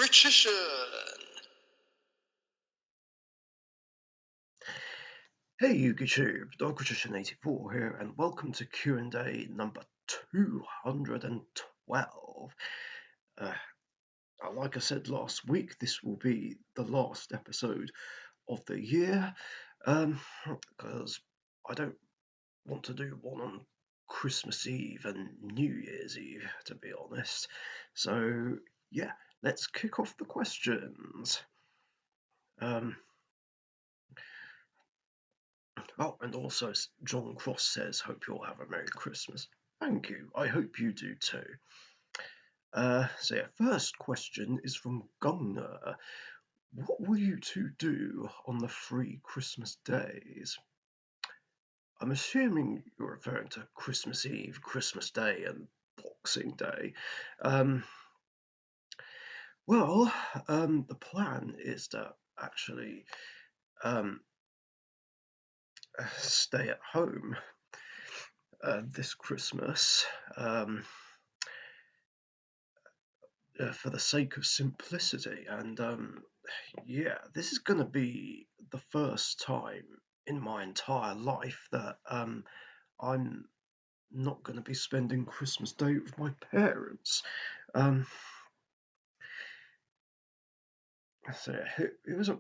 Richician. Hey YouTube, Richician84 here, and welcome to Q&A number 212. Like I said last week, this will be the last episode of the year, because I don't want to do one on Christmas Eve and New Year's Eve, to be honest. So, yeah, let's kick off the questions. Oh, and also John Cross says, hope you all have a Merry Christmas. Thank you. I hope you do too. First question is from Gunnar. What will you two do on the 3 Christmas days? I'm assuming you're referring to Christmas Eve, Christmas Day, and Boxing Day. The plan is to actually stay at home this Christmas for the sake of simplicity. And this is going to be the first time in my entire life that I'm not going to be spending Christmas Day with my parents. It was a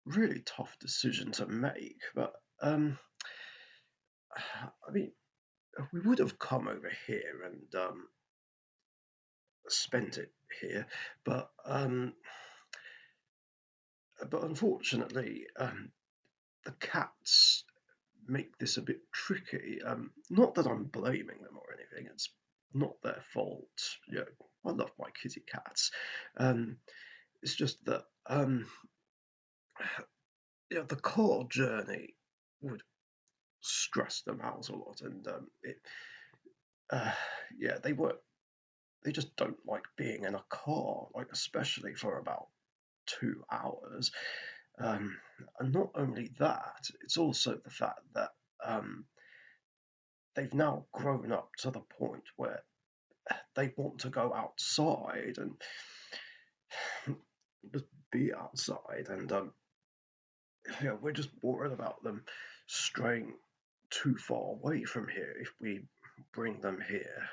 really tough decision to make, but I mean, we would have come over here and spent it here, but unfortunately, the cats make this a bit tricky. Not that I'm blaming them or anything; it's not their fault. You know, I love my kitty cats. It's just that the car journey would stress them out a lot, and they just don't like being in a car, like especially for about 2 hours. And not only that, it's also the fact that they've now grown up to the point where they want to go outside and just be outside, and we're just worried about them straying too far away from here if we bring them here.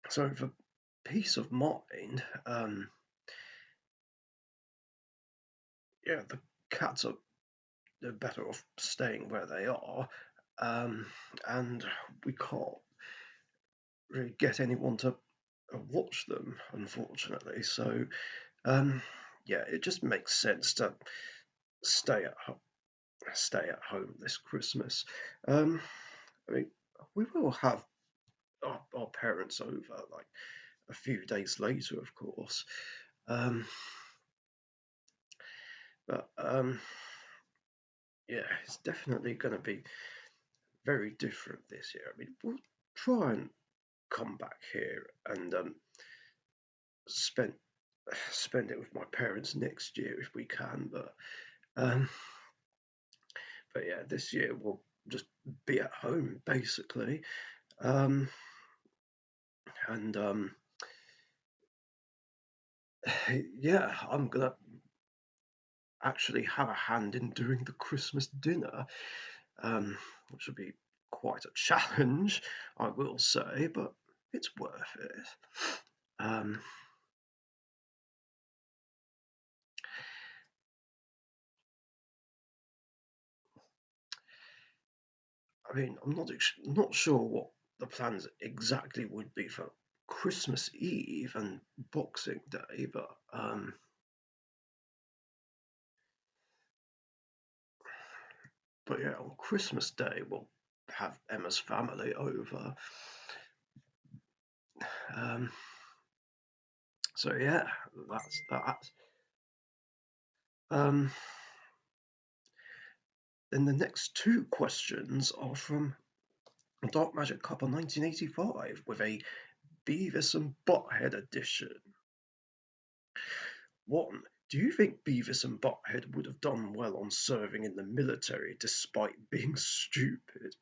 So for peace of mind, the cats are better off staying where they are, and we can't really get anyone to watch them, unfortunately. So, it just makes sense to stay at home this Christmas. I mean, we will have our parents over like a few days later, of course. It's definitely going to be very different this year. I mean, we'll try and come back here and spend it with my parents next year if we can. But this year we'll just be at home basically, and I'm gonna actually have a hand in doing the Christmas dinner, which will be quite a challenge, I will say, but it's worth it. I mean, I'm not sure what the plans exactly would be for Christmas Eve and Boxing Day, but on Christmas Day we'll have Emma's family over. That's that. Then the next 2 questions are from Dark Magic Couple 1985 with a Beavis and Butthead edition. 1. Do you think Beavis and Butthead would have done well on serving in the military despite being stupid?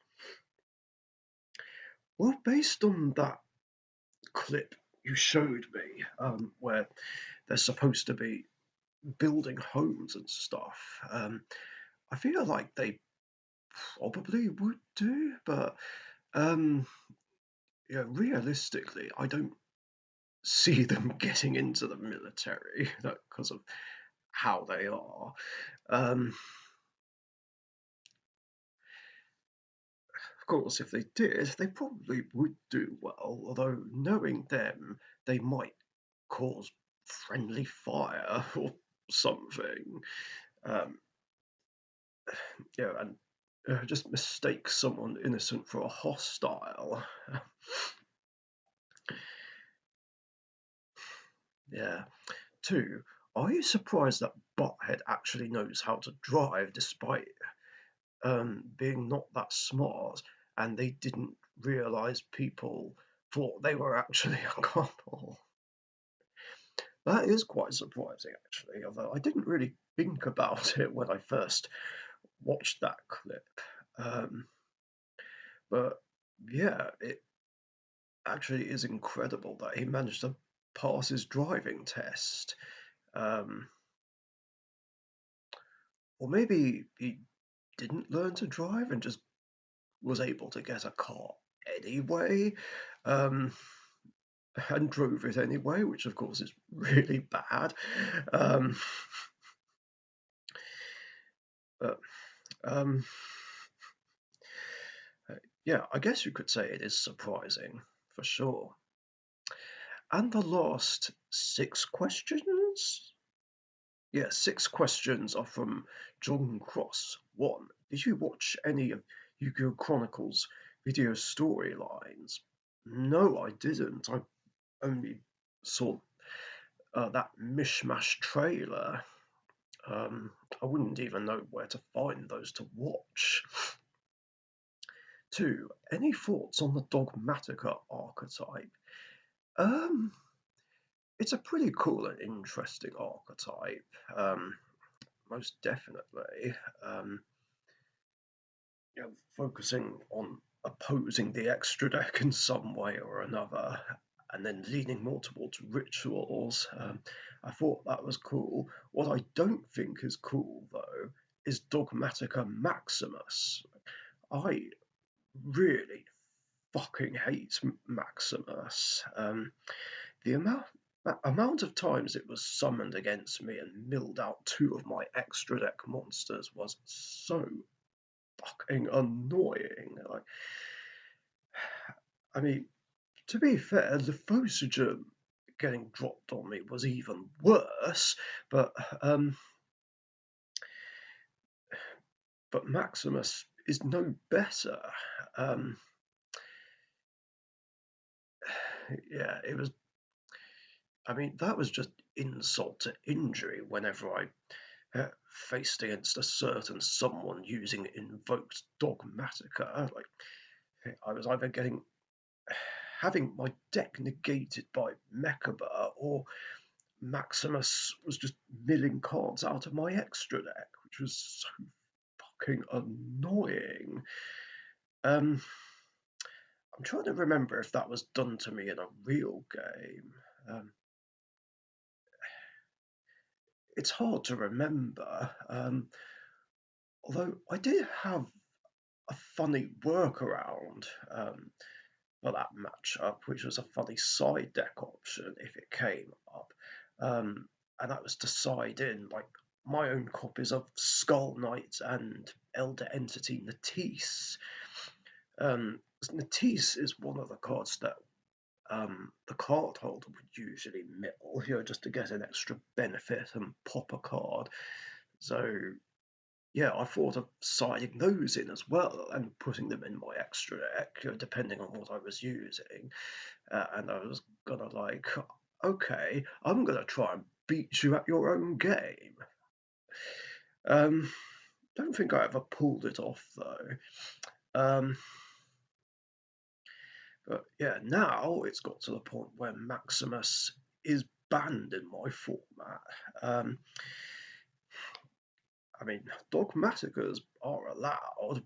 Well, based on that clip you showed me, where they're supposed to be building homes and stuff. I feel like they probably would do, but um, yeah, realistically, I don't see them getting into the military because of how they are. Um, of course, if they did, they probably would do well, although knowing them, they might cause friendly fire or something. Um, and just mistake someone innocent for a hostile. Yeah. Two, are you surprised that Butthead actually knows how to drive despite being not that smart, and they didn't realise people thought they were actually a couple? That is quite surprising, actually, although I didn't really think about it when I first watched that clip. Um, but yeah, it actually is incredible that he managed to pass his driving test. Um, or maybe he didn't learn to drive and just was able to get a car anyway, um, and drove it anyway, which of course is really bad. Um, but um, yeah, I guess you could say it is surprising for sure. And the last six questions? Yeah, six questions are from John Cross. One, did you watch any of Yu-Gi-Oh! Chronicles video storylines? No, I didn't. I only saw that mishmash trailer. I wouldn't even know where to find those to watch. Two, any thoughts on the Dogmatica archetype? Um, it's a pretty cool and interesting archetype, most definitely. Um, focusing on opposing the extra deck in some way or another, and then leaning more towards rituals. I thought that was cool. What I don't think is cool, though, is Dogmatica Maximus. I really fucking hate Maximus. The amount of times it was summoned against me and milled out two of my extra deck monsters was so fucking annoying. Like, I mean, to be fair, the Fosager getting dropped on me was even worse, but um, but Maximus is no better. Um, yeah, it was. I mean, that was just insult to injury whenever I faced against a certain someone using invoked Dogmatica. Like, I was either having my deck negated by Mechaba, or Maximus was just milling cards out of my extra deck, which was so fucking annoying. Um, I'm trying to remember if that was done to me in a real game. Um, it's hard to remember, although I did have a funny workaround for that matchup, which was a funny side deck option if it came up. And that was to side in like my own copies of Skull Knight and Elder Entity Natisse. Natisse is one of the cards that the card holder would usually mill, just to get an extra benefit and pop a card. So yeah, I thought of siding those in as well and putting them in my extra deck, depending on what I was using. And I was gonna like, okay, I'm gonna try and beat you at your own game. Don't think I ever pulled it off though. Um, but yeah, now it's got to the point where Maximus is banned in my format. Um, I mean, Dogmaticas are allowed,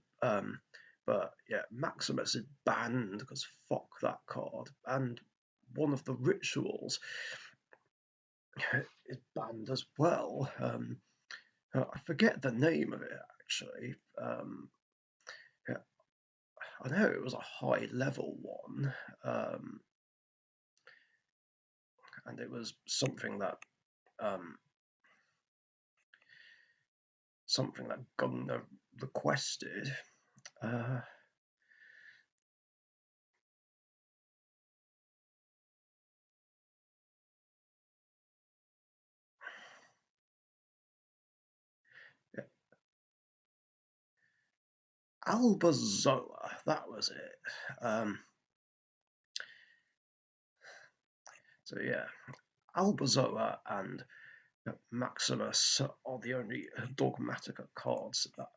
but yeah, Maximus is banned because fuck that card. And one of the rituals is banned as well. I forget the name of it actually. Yeah, I know it was a high level one, and it was um, something that Gunnar requested. Uh, yeah, Albazoa, that was it. So yeah, Albazoa and Maximus are the only Dogmatica cards that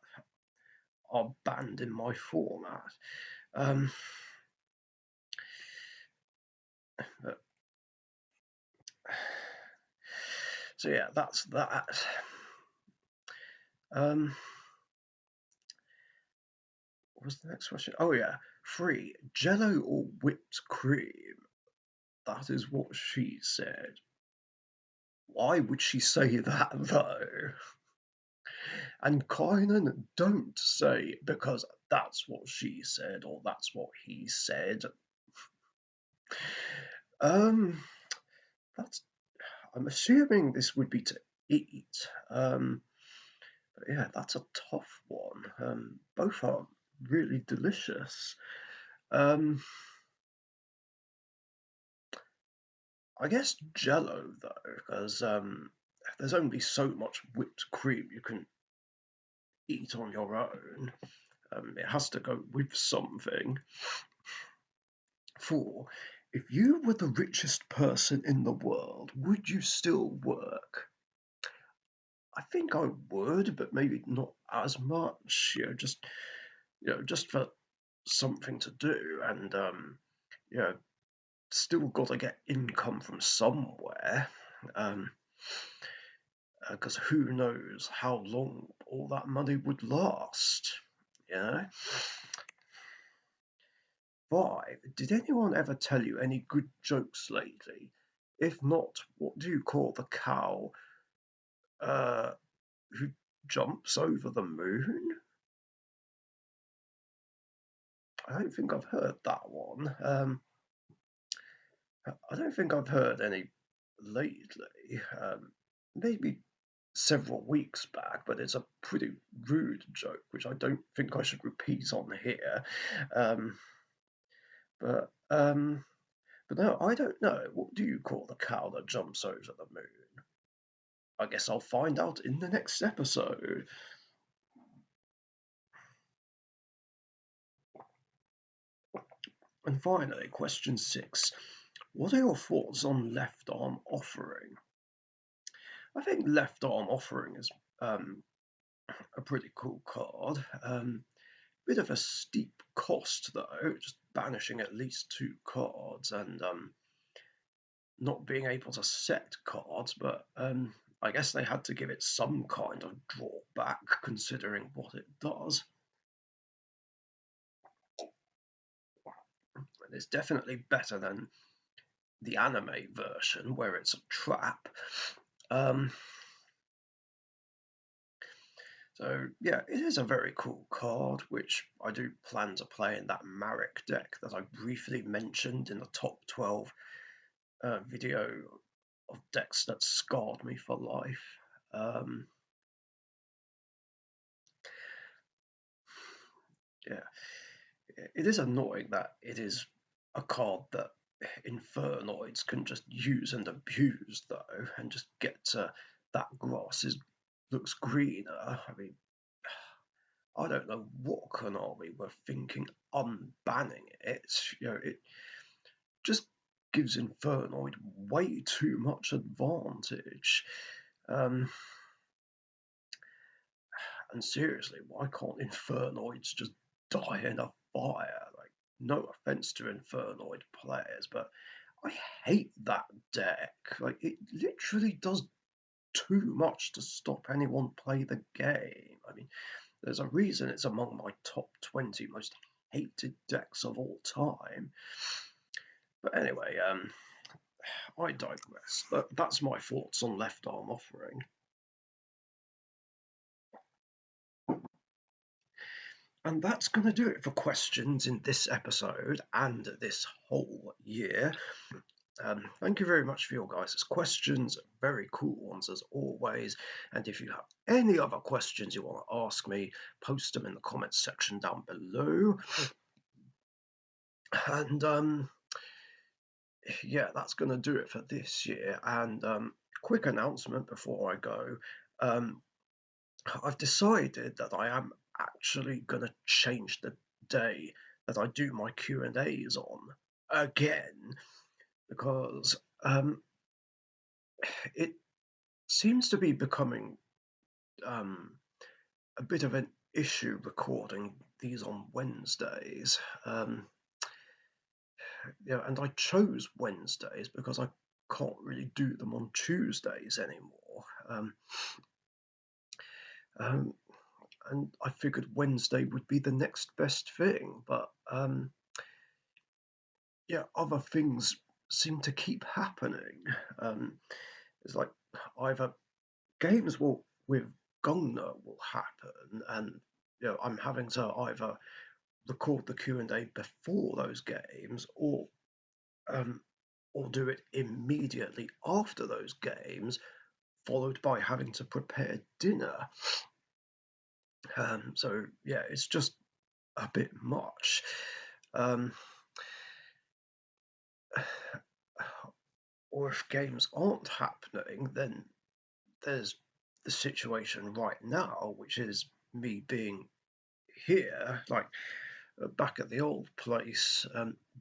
are banned in my format. Um, but, so yeah, that's that. What was the next question? Oh yeah, 3. Jello or whipped cream? That is what she said. Why would she say that though? And Kynan, don't say because that's what she said or that's what he said. Um, that's. I'm assuming this would be to eat. But yeah, that's a tough one. Both are really delicious. Um, I guess Jello though, because there's only so much whipped cream you can eat on your own. It has to go with something. 4. If you were the richest person in the world, would you still work? I think I would, but maybe not as much. Just for something to do, and you know, still got to get income from somewhere. Because who knows how long all that money would last, you know? 5. Did anyone ever tell you any good jokes lately? If not, what do you call the cow uh, who jumps over the moon? I don't think I've heard that one. I don't think I've heard any lately. Maybe several weeks back, but it's a pretty rude joke, which I don't think I should repeat on here. Um, but um, but no, I don't know. What do you call the cow that jumps over the moon? I guess I'll find out in the next episode. And finally, question 6. What are your thoughts on Left Arm Offering? I think Left Arm Offering is a pretty cool card. Bit of a steep cost though, just banishing at least 2 cards and not being able to set cards, but I guess they had to give it some kind of drawback considering what it does. And it's definitely better than the anime version where it's a trap. Um, so yeah, it is a very cool card, which I do plan to play in that Marek deck that I briefly mentioned in the top 12 video of decks that scarred me for life. Yeah, it is annoying that it is a card that Infernoids can just use and abuse, though, and just get to that looks greener. I mean, I don't know what Konami were thinking unbanning it. It just gives Infernoid way too much advantage. Um, and seriously, why can't Infernoids just die in a fire? Like, no offense to Infernoid players, but I hate that deck. Like, it literally does too much to stop anyone play the game. I mean, there's a reason it's among my top 20 most hated decks of all time. But anyway, I digress. But that's my thoughts on Left Arm Offering. And that's going to do it for questions in this episode and this whole year. Thank you very much for your guys' questions. Very cool ones as always. And if you have any other questions you want to ask me, post them in the comments section down below. And yeah, that's going to do it for this year. And quick announcement before I go. I've decided that I am actually going to change the day that I do my Q&As on again, because it seems to be becoming a bit of an issue recording these on Wednesdays. And I chose Wednesdays because I can't really do them on Tuesdays anymore. And I figured Wednesday would be the next best thing, but yeah, other things seem to keep happening. It's like either games with Gongna will happen, and I'm having to either record the Q&A before those games, or do it immediately after those games, followed by having to prepare dinner. So yeah, it's just a bit much. Or if games aren't happening, then there's the situation right now, which is me being here, like back at the old place,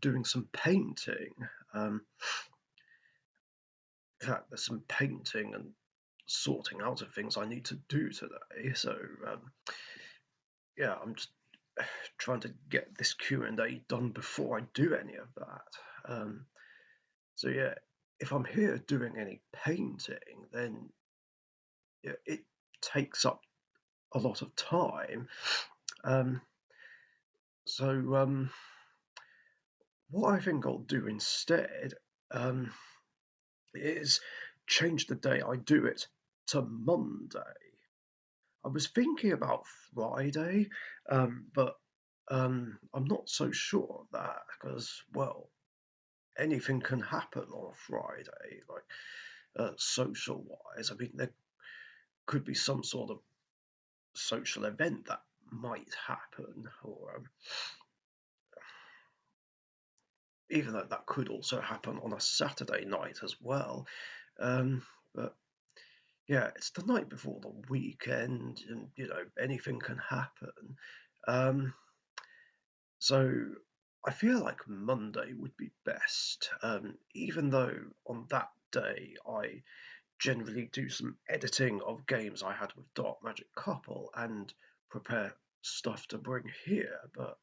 doing some painting. In fact, there's some painting and sorting out of things I need to do today. So yeah, I'm just trying to get this Q&A done before I do any of that. So yeah, if I'm here doing any painting, then it takes up a lot of time. So what I think I'll do instead is change the day I do it to Monday. I was thinking about Friday, but I'm not so sure of that because, well, anything can happen on a Friday, like social-wise. I mean, there could be some sort of social event that might happen, or even though that could also happen on a Saturday night as well. But yeah, it's the night before the weekend, and anything can happen. So I feel like Monday would be best, even though on that day I generally do some editing of games I had with Dark Magic Couple and prepare stuff to bring here, but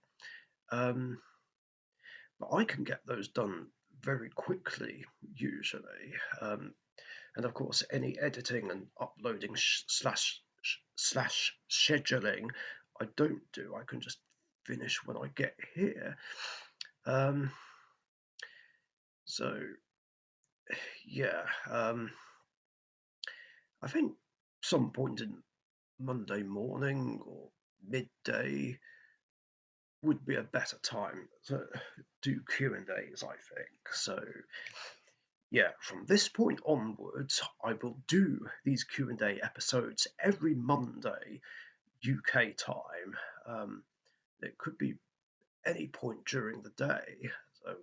I can get those done very quickly usually. And of course, any editing and uploading slash scheduling I don't do. I can just finish when I get here. So yeah, I think some point in Monday morning or midday would be a better time to do Q&As, I think. So yeah, from this point onwards, I will do these Q&A episodes every Monday UK time. It could be any point during the day. So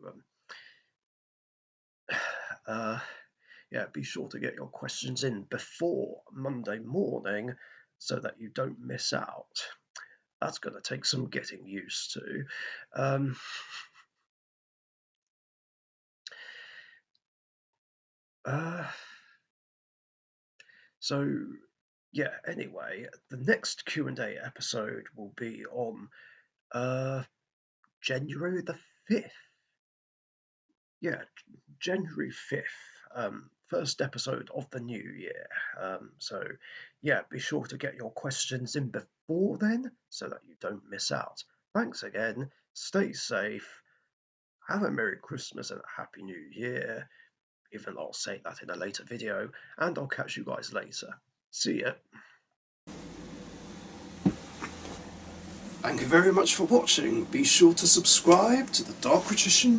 yeah, be sure to get your questions in before Monday morning so that you don't miss out. That's going to take some getting used to. So yeah, anyway, the next Q&A episode will be on January the 5th. Yeah, January 5th, first episode of the new year. So yeah, be sure to get your questions in before then so that you don't miss out. Thanks again, stay safe, have a Merry Christmas and a Happy New Year, even though I'll say that in a later video, and I'll catch you guys later. See ya. Thank you very much for watching. Be sure to subscribe to the Dark Richician.